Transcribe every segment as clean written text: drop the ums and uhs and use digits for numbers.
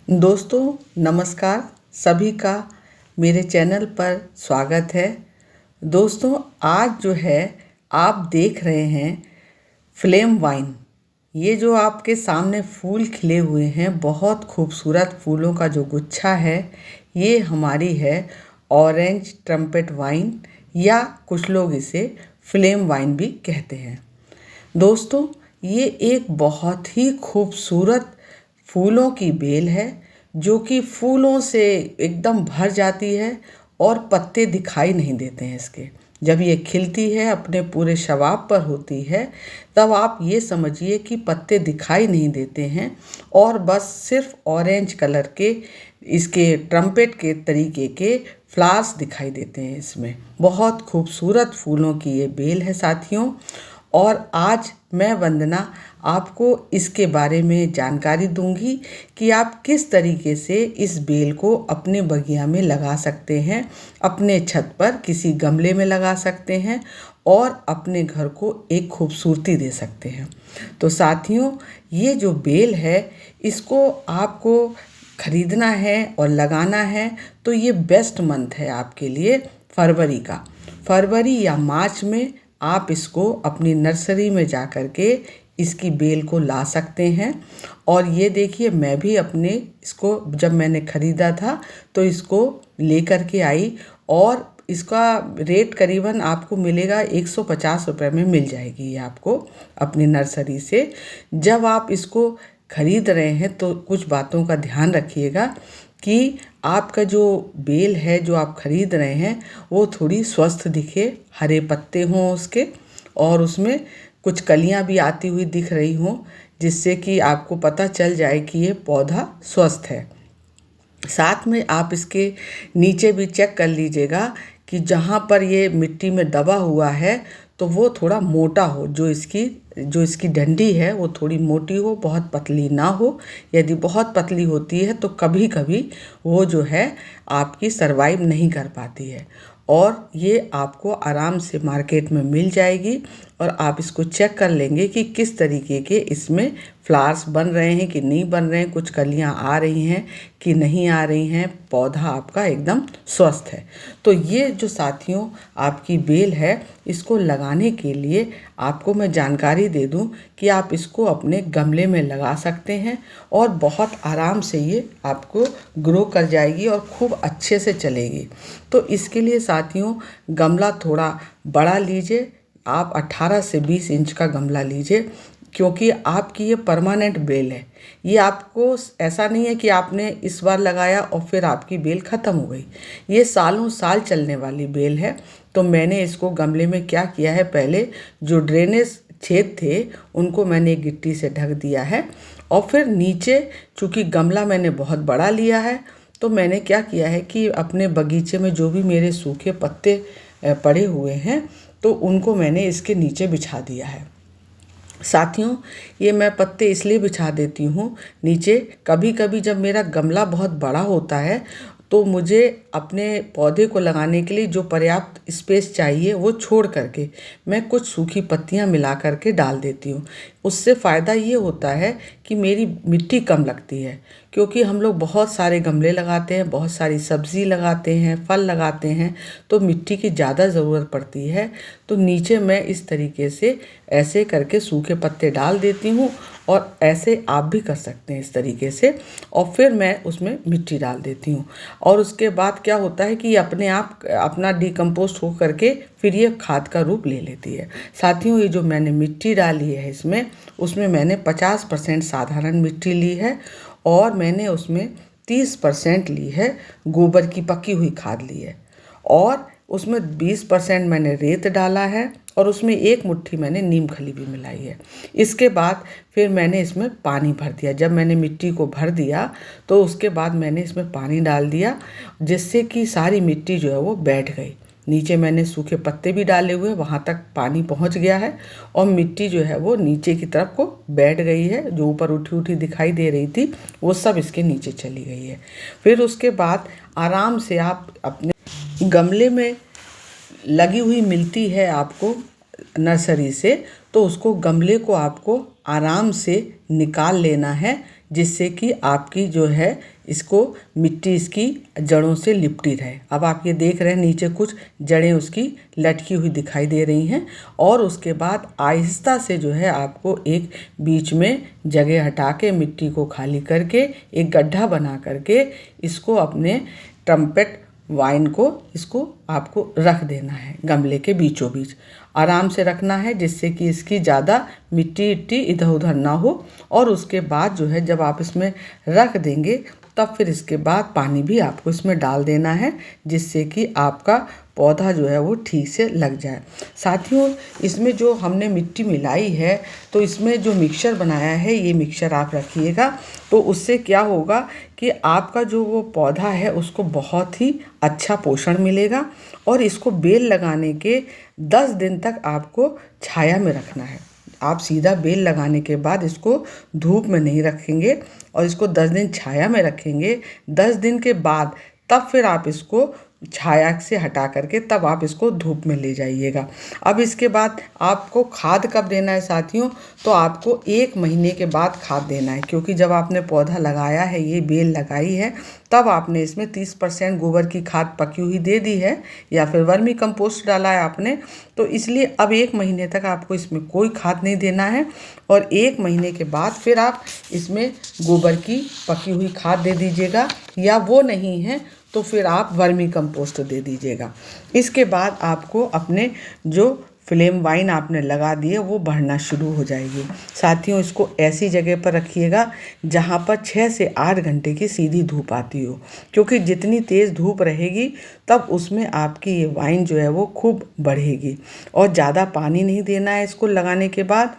दोस्तों नमस्कार, सभी का मेरे चैनल पर स्वागत है। दोस्तों आज जो है आप देख रहे हैं फ्लेम वाइन। ये जो आपके सामने फूल खिले हुए हैं, बहुत खूबसूरत फूलों का जो गुच्छा है, ये हमारी है ऑरेंज ट्रम्पेट वाइन, या कुछ लोग इसे फ्लेम वाइन भी कहते हैं। दोस्तों ये एक बहुत ही खूबसूरत फूलों की बेल है जो कि फूलों से एकदम भर जाती है और पत्ते दिखाई नहीं देते हैं इसके। जब ये खिलती है, अपने पूरे शबाब पर होती है, तब आप ये समझिए कि पत्ते दिखाई नहीं देते हैं और बस सिर्फ ऑरेंज कलर के इसके ट्रम्पेट के तरीके के फ्लावर्स दिखाई देते हैं इसमें। बहुत खूबसूरत फूलों की ये बेल है साथियों। और आज मैं वंदना आपको इसके बारे में जानकारी दूंगी कि आप किस तरीके से इस बेल को अपने बगिया में लगा सकते हैं, अपने छत पर किसी गमले में लगा सकते हैं और अपने घर को एक खूबसूरती दे सकते हैं। तो साथियों ये जो बेल है, इसको आपको खरीदना है और लगाना है तो ये बेस्ट मंथ है आपके लिए फरवरी का। फरवरी या मार्च में आप इसको अपनी नर्सरी में जा कर के इसकी बेल को ला सकते हैं। और ये देखिए, मैं भी अपने इसको जब मैंने ख़रीदा था तो इसको लेकर के आई और इसका रेट करीबन आपको मिलेगा 150 रुपये में मिल जाएगी ये आपको अपनी नर्सरी से। जब आप इसको ख़रीद रहे हैं तो कुछ बातों का ध्यान रखिएगा कि आपका जो बेल है जो आप ख़रीद रहे हैं वो थोड़ी स्वस्थ दिखे, हरे पत्ते हों उसके, और उसमें कुछ कलियां भी आती हुई दिख रही हों, जिससे कि आपको पता चल जाए कि ये पौधा स्वस्थ है। साथ में आप इसके नीचे भी चेक कर लीजिएगा कि जहाँ पर ये मिट्टी में दबा हुआ है तो वो थोड़ा मोटा हो, जो इसकी डंडी है वो थोड़ी मोटी हो, बहुत पतली ना हो। यदि बहुत पतली होती है तो कभी कभी वो जो है आपकी सरवाइव नहीं कर पाती है, और ये आपको आराम से मार्केट में मिल जाएगी। और आप इसको चेक कर लेंगे कि किस तरीके के इसमें फ्लावर्स बन रहे हैं कि नहीं बन रहे हैं, कुछ कलियां आ रही हैं कि नहीं आ रही हैं, पौधा आपका एकदम स्वस्थ है। तो ये जो साथियों आपकी बेल है, इसको लगाने के लिए आपको मैं जानकारी दे दूं कि आप इसको अपने गमले में लगा सकते हैं और बहुत आराम से ये आपको ग्रो कर जाएगी और खूब अच्छे से चलेगी। तो इसके लिए साथियों गमला थोड़ा बड़ा लीजिए, आप 18 से 20 इंच का गमला लीजिए, क्योंकि आपकी ये परमानेंट बेल है। ये आपको ऐसा नहीं है कि आपने इस बार लगाया और फिर आपकी बेल ख़त्म हो गई। ये सालों साल चलने वाली बेल है। तो मैंने इसको गमले में क्या किया है, पहले जो ड्रेनेज छेद थे उनको मैंने गिट्टी से ढक दिया है, और फिर नीचे चूँकि गमला मैंने बहुत बड़ा लिया है तो मैंने क्या किया है कि अपने बगीचे में जो भी मेरे सूखे पत्ते पड़े हुए हैं तो उनको मैंने इसके नीचे बिछा दिया है। साथियों ये मैं पत्ते इसलिए बिछा देती हूँ नीचे, कभी कभी जब मेरा गमला बहुत बड़ा होता है तो मुझे अपने पौधे को लगाने के लिए जो पर्याप्त स्पेस चाहिए वो छोड़ करके मैं कुछ सूखी पत्तियाँ मिला करके डाल देती हूँ। उससे फ़ायदा ये होता है कि मेरी मिट्टी कम लगती है, क्योंकि हम लोग बहुत सारे गमले लगाते हैं, बहुत सारी सब्ज़ी लगाते हैं, फल लगाते हैं, तो मिट्टी की ज़्यादा ज़रूरत पड़ती है। तो नीचे मैं इस तरीके से ऐसे करके सूखे पत्ते डाल देती हूँ, और ऐसे आप भी कर सकते हैं इस तरीके से, और फिर मैं उसमें मिट्टी डाल देती हूँ। और उसके बाद क्या होता है कि ये अपने आप अपना डिकम्पोस्ट हो करके फिर ये खाद का रूप ले लेती है। साथियों ये जो मैंने मिट्टी डाली है इसमें, उसमें मैंने 50% साधारण मिट्टी ली है और मैंने उसमें 30% ली है गोबर की पकी हुई खाद ली है, और उसमें 20% मैंने रेत डाला है, और उसमें 1 मुट्ठी मैंने नीम खली भी मिलाई है। इसके बाद फिर मैंने इसमें पानी भर दिया। जब मैंने मिट्टी को भर दिया तो उसके बाद मैंने इसमें पानी डाल दिया, जिससे कि सारी मिट्टी जो है वो बैठ गई। नीचे मैंने सूखे पत्ते भी डाले हुए, वहाँ तक पानी पहुँच गया है और मिट्टी जो है वो नीचे की तरफ को बैठ गई है। जो ऊपर उठी उठी दिखाई दे रही थी वो सब इसके नीचे चली गई है। फिर उसके बाद आराम से आप अपने गमले में लगी हुई मिलती है आपको नर्सरी से, तो उसको गमले को आपको आराम से निकाल लेना है। जिससे कि आपकी जो है इसको मिट्टी इसकी जड़ों से लिपटी रहे। अब आप ये देख रहे हैं नीचे कुछ जड़ें उसकी लटकी हुई दिखाई दे रही हैं। और उसके बाद आहिस्ता से जो है आपको एक बीच में जगह हटा के मिट्टी को खाली करके एक गड्ढा बना करके इसको अपने ट्रम्पेट वाइन को इसको आपको रख देना है गमले के बीचों बीच। आराम से रखना है जिससे कि इसकी ज़्यादा मिट्टी इट्टी इधर उधर ना हो। और उसके बाद जो है जब आप इसमें रख देंगे तब फिर इसके बाद पानी भी आपको इसमें डाल देना है जिससे कि आपका पौधा जो है वो ठीक से लग जाए। साथियों, इसमें जो हमने मिट्टी मिलाई है तो इसमें जो मिक्सचर बनाया है ये मिक्सचर आप रखिएगा। तो उससे क्या होगा कि आपका जो वो पौधा है उसको बहुत ही अच्छा पोषण मिलेगा। और इसको बेल लगाने के 10 दिन तक आपको छाया में रखना है। आप सीधा बेल लगाने के बाद इसको धूप में नहीं रखेंगे और इसको 10 दिन छाया में रखेंगे। 10 दिन के बाद तब फिर आप इसको छाया से हटा करके तब आप इसको धूप में ले जाइएगा। अब इसके बाद आपको खाद कब देना है साथियों, तो आपको 1 महीने के बाद खाद देना है। क्योंकि जब आपने पौधा लगाया है, ये बेल लगाई है, तब आपने इसमें 30% गोबर की खाद पकी हुई दे दी है या फिर वर्मी कंपोस्ट डाला है आपने। तो इसलिए अब 1 महीने तक आपको इसमें कोई खाद नहीं देना है। और 1 महीने के बाद फिर आप इसमें गोबर की पकी हुई खाद दे दीजिएगा, या वो नहीं है तो फिर आप वर्मी कंपोस्ट दे दीजिएगा। इसके बाद आपको अपने जो फ्लेम वाइन आपने लगा दी है वो बढ़ना शुरू हो जाएगी। साथियों, इसको ऐसी जगह पर रखिएगा जहाँ पर 6 से 8 घंटे की सीधी धूप आती हो। क्योंकि जितनी तेज़ धूप रहेगी तब उसमें आपकी ये वाइन जो है वो खूब बढ़ेगी। और ज़्यादा पानी नहीं देना है इसको लगाने के बाद,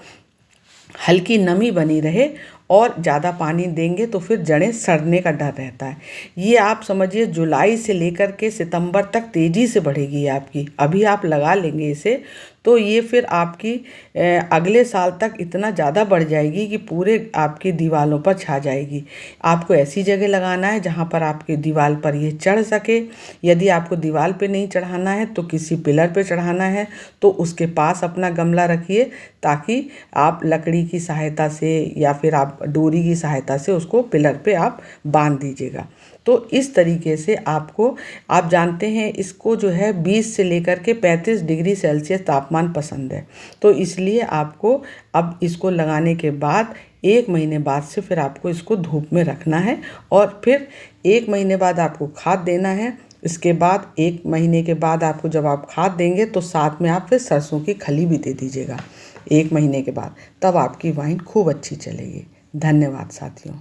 हल्की नमी बनी रहे। और ज़्यादा पानी देंगे तो फिर जड़ें सड़ने का डर रहता है। ये आप समझिए जुलाई से लेकर के सितंबर तक तेज़ी से बढ़ेगी आपकी। अभी आप लगा लेंगे इसे तो ये फिर आपकी अगले साल तक इतना ज़्यादा बढ़ जाएगी कि पूरे आपकी दीवारों पर छा जाएगी। आपको ऐसी जगह लगाना है जहाँ पर आपके दीवार पर ये चढ़ सके। यदि आपको दीवार पे नहीं चढ़ाना है तो किसी पिलर पे चढ़ाना है तो उसके पास अपना गमला रखिए, ताकि आप लकड़ी की सहायता से या फिर आप डोरी की सहायता से उसको पिलर पे आप बांध दीजिएगा। तो इस तरीके से आपको, आप जानते हैं इसको जो है 20 से लेकर के 35 डिग्री सेल्सियस तापमान पसंद है। तो इसलिए आपको अब इसको लगाने के बाद 1 महीने बाद से फिर आपको इसको धूप में रखना है। और फिर 1 महीने बाद आपको खाद देना है। इसके बाद 1 महीने के बाद आपको जब आप खाद देंगे तो साथ में आप फिर सरसों की खली भी दे दीजिएगा 1 महीने के बाद। तब आपकी वाइन खूब अच्छी चलेगी। धन्यवाद साथियों।